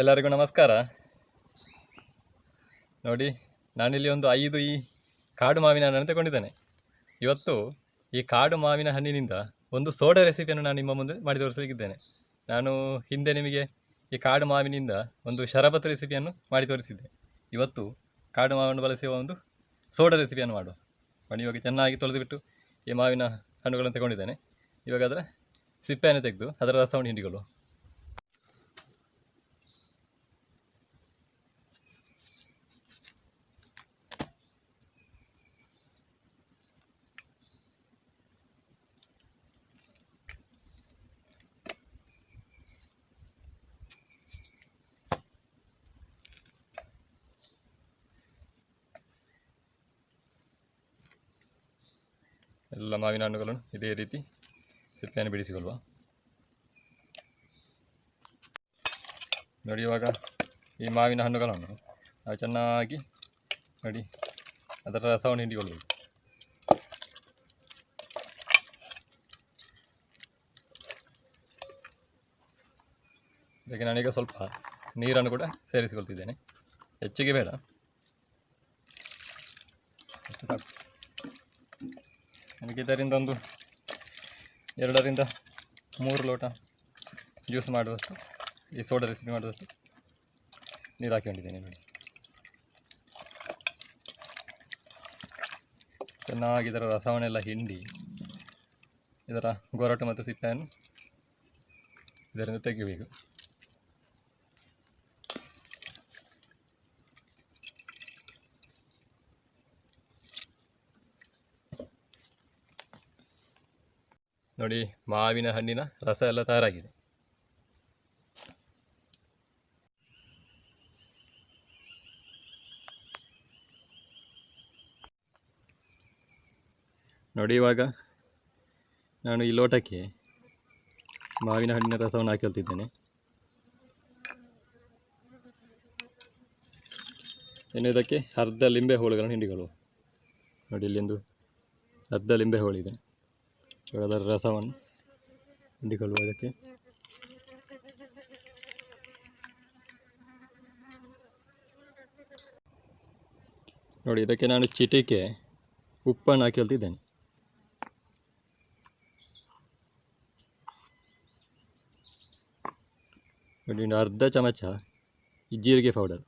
ಎಲ್ಲರಿಗೂ ನಮಸ್ಕಾರ. ನೋಡಿ, ನಾನಿಲ್ಲಿ ಒಂದು 5 ಈ ಕಾಡು ಮಾವಿನ ಹಣ್ಣನ್ನು ತಗೊಂಡಿದ್ದೇನೆ. ಇವತ್ತು ಈ ಕಾಡು ಮಾವಿನ ಹಣ್ಣಿನಿಂದ ಒಂದು ಸೋಡಾ ರೆಸಿಪಿಯನ್ನು ನಾನು ನಿಮ್ಮ ಮುಂದೆ ಮಾಡಿ ತೋರಿಸಲಿಕ್ಕಿದ್ದೇನೆ. ನಾನು ಹಿಂದೆ ನಿಮಗೆ ಈ ಕಾಡು ಮಾವಿನಿಂದ ಒಂದು ಶರಬತ್ ರೆಸಿಪಿಯನ್ನು ಮಾಡಿ ತೋರಿಸಿದ್ದೆ. ಇವತ್ತು ಕಾಡು ಮಾವನ್ನು ಬಳಸುವ ಒಂದು ಸೋಡಾ ರೆಸಿಪಿಯನ್ನು ಮಾಡುವ. ಇವಾಗ ಚೆನ್ನಾಗಿ ತೊಳೆದುಬಿಟ್ಟು ಈ ಮಾವಿನ ಹಣ್ಣುಗಳನ್ನು ತಗೊಂಡಿದ್ದೇನೆ. ಇವಾಗ ಅದರ ಸಿಪ್ಪೆಯನ್ನು ತೆಗೆದು ಅದರ ರಸವನ್ನು ಹಿಂಡಿಕೊಳ್ಳುವ. ಎಲ್ಲ ಮಾವಿನ ಹಣ್ಣುಗಳನ್ನು ಇದೇ ರೀತಿ ಸಿಪ್ಪೆಯನ್ನು ಬಿಡಿಸಿಕೊಳ್ಳುವ. ನೋಡಿ, ಇವಾಗ ಈ ಮಾವಿನ ಹಣ್ಣುಗಳನ್ನು ನಾವು ಚೆನ್ನಾಗಿ ನೋಡಿ ಅದರ ರಸವನ್ನು ಹಿಂಡಿಕೊಳ್ಳುವುದು. ಇದಕ್ಕೆ ನಾನೀಗ ಸ್ವಲ್ಪ ನೀರನ್ನು ಕೂಡ ಸೇರಿಸಿಕೊಳ್ತಿದ್ದೇನೆ. ಹೆಚ್ಚಿಗೆ ಬೇಡ, ಅಷ್ಟು ಸಾಕು. ನನಗೆ ಇದರಿಂದ ಒಂದು 2 ರಿಂದ 3 ಲೋಟ ಜ್ಯೂಸ್ ಮಾಡುವಷ್ಟು, ಈ ಸೋಡಾ ರೆಸಿಪಿ ಮಾಡುವಷ್ಟು ನೀರು ಹಾಕಿಕೊಂಡಿದ್ದೇನೆ. ನೋಡಿ, ಚೆನ್ನಾಗಿ ಇದರ ರಸವನ್ನೆಲ್ಲ ಹಿಂಡಿ ಇದರ ಗೊರಟು ಮತ್ತು ಸಿಪ್ಪೆಯನ್ನು ಇದರಿಂದ ತೆಗಿಬೇಕು. ನೋಡಿ, ಮಾವಿನ ಹಣ್ಣಿನ ರಸ ಎಲ್ಲ ತಯಾರಾಗಿದೆ. ನೋಡಿ, ಇವಾಗ ನಾನು ಈ ಲೋಟಕ್ಕೆ ಮಾವಿನ ಹಣ್ಣಿನ ರಸವನ್ನು ಹಾಕಿಕೊಳ್ತಿದ್ದೇನೆ. ಇನ್ನು ಇದಕ್ಕೆ ಅರ್ಧ ಲಿಂಬೆ ಹೋಳುಗಳನ್ನು ಹಿಂಡಿಕೊಳ್ಳುವ. ನೋಡಿ, ಇಲ್ಲಿಂದು ಅರ್ಧ ಲಿಂಬೆ ಹೋಳಿದೆ. ಅದರ ರಸವನ್ನು ಹಿಂಡಿಕೊಳ್ಳುವ ಇದಕ್ಕೆ. ನೋಡಿ, ಇದಕ್ಕೆ ನಾನು ಚಿಟಿಕೆ ಉಪ್ಪನ್ನು ಹಾಕಿಕೊಳ್ತಿದ್ದೇನೆ. ನೋಡಿ, ಒಂದು ಅರ್ಧ ಚಮಚ ಈ ಜೀರಿಗೆ ಪೌಡರ್.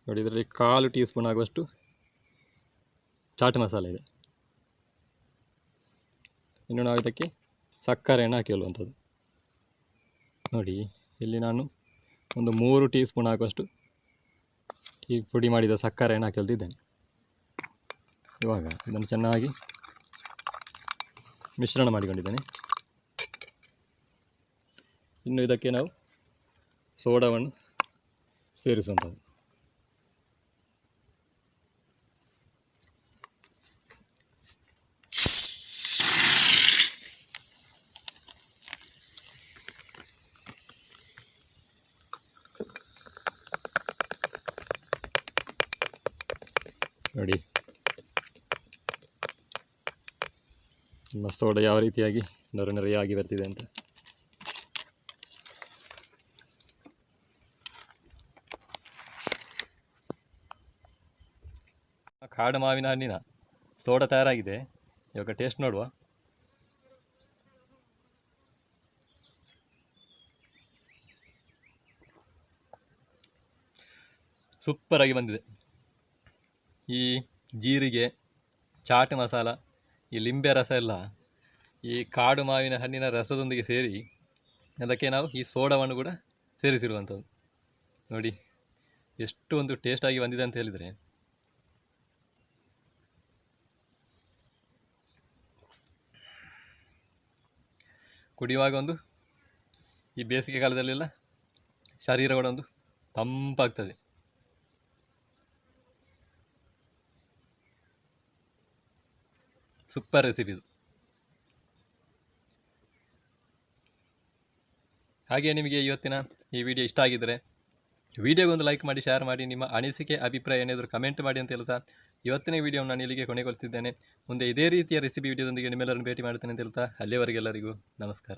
ನೋಡಿ, ಇದರಲ್ಲಿ 1/4 ಟೀ ಸ್ಪೂನ್ ಆಗುವಷ್ಟು ಚಾಟ್ ಮಸಾಲೆ ಇದೆ. ಇನ್ನು ನಾವು ಇದಕ್ಕೆ ಸಕ್ಕರೆಯನ್ನು ಹಾಕಿಕೊಳ್ಳುವಂಥದ್ದು. ನೋಡಿ, ಇಲ್ಲಿ ನಾನು ಒಂದು 3 ಟೀ ಸ್ಪೂನ್ ಆಗುವಷ್ಟು ಈ ಪುಡಿ ಮಾಡಿದ ಸಕ್ಕರೆಯನ್ನು ಹಾಕಿಕೊಳ್ತಿದ್ದೇನೆ. ಇವಾಗ ಇದನ್ನು ಚೆನ್ನಾಗಿ ಮಿಶ್ರಣ ಮಾಡಿಕೊಂಡಿದ್ದೇನೆ. ಇನ್ನು ಇದಕ್ಕೆ ನಾವು ಸೋಡಾವನ್ನು ಸೇರಿಸುವಂಥದ್ದು. ನೋಡಿ, ನಮ್ಮ ಸೋಡಾ ಯಾವ ರೀತಿಯಾಗಿ ನೊರೆಯಾಗಿ ಬರ್ತಿದೆ ಅಂತ. ಕಾಡು ಮಾವಿನ ಹಣ್ಣಿನ ಸೋಡಾ ತಯಾರಾಗಿದೆ. ಇವಾಗ ಟೇಸ್ಟ್ ನೋಡುವ. ಸೂಪರಾಗಿ ಬಂದಿದೆ. ಈ ಜೀರಿಗೆ, ಚಾಟ್ ಮಸಾಲ, ಈ ಲಿಂಬೆ ರಸ ಎಲ್ಲ ಈ ಕಾಡು ಮಾವಿನ ಹಣ್ಣಿನ ರಸದೊಂದಿಗೆ ಸೇರಿ ಅದಕ್ಕೆ ನಾವು ಈ ಸೋಡಾವನ್ನು ಕೂಡ ಸೇರಿಸಿರುವಂಥದ್ದು. ನೋಡಿ, ಎಷ್ಟು ಒಂದು ಟೇಸ್ಟಾಗಿ ಬಂದಿದೆ ಅಂತ ಹೇಳಿದರೆ. ಕುಡಿಯುವಾಗ ಒಂದು ಈ ಬೇಸಿಗೆ ಕಾಲದಲ್ಲೆಲ್ಲ ಶರೀರ ಕೂಡ ಒಂದು ತಂಪಾಗ್ತದೆ. ಸೂಪರ್ ರೆಸಿಪಿ ಇದು. ಹಾಗೆ ನಿಮಗೆ ಇವತ್ತಿನ ಈ ವಿಡಿಯೋ ಇಷ್ಟ ಆಗಿದ್ದರೆ ವಿಡಿಯೋಗೊಂದು ಲೈಕ್ ಮಾಡಿ, ಶೇರ್ ಮಾಡಿ, ನಿಮ್ಮ ಅನಿಸಿಕೆ ಅಭಿಪ್ರಾಯ ಏನಾದರೂ ಕಮೆಂಟ್ ಮಾಡಿ ಅಂತ ಹೇಳ್ತಾ ಇವತ್ತಿನ ವಿಡಿಯೋ ನಾನು ಇಲ್ಲಿಗೆ ಕೊನೆಗೊಳಿಸಿದ್ದೇನೆ. ಮುಂದೆ ಇದೇ ರೀತಿಯ ರೆಸಿಪಿ ವಿಡಿಯೋದೊಂದಿಗೆ ನಿಮ್ಮೆಲ್ಲರನ್ನು ಭೇಟಿ ಮಾಡ್ತೇನೆ ಅಂತ ಹೇಳ್ತಾ ಅಲ್ಲಿಯವರೆಗೆಲ್ಲರಿಗೂ ನಮಸ್ಕಾರ.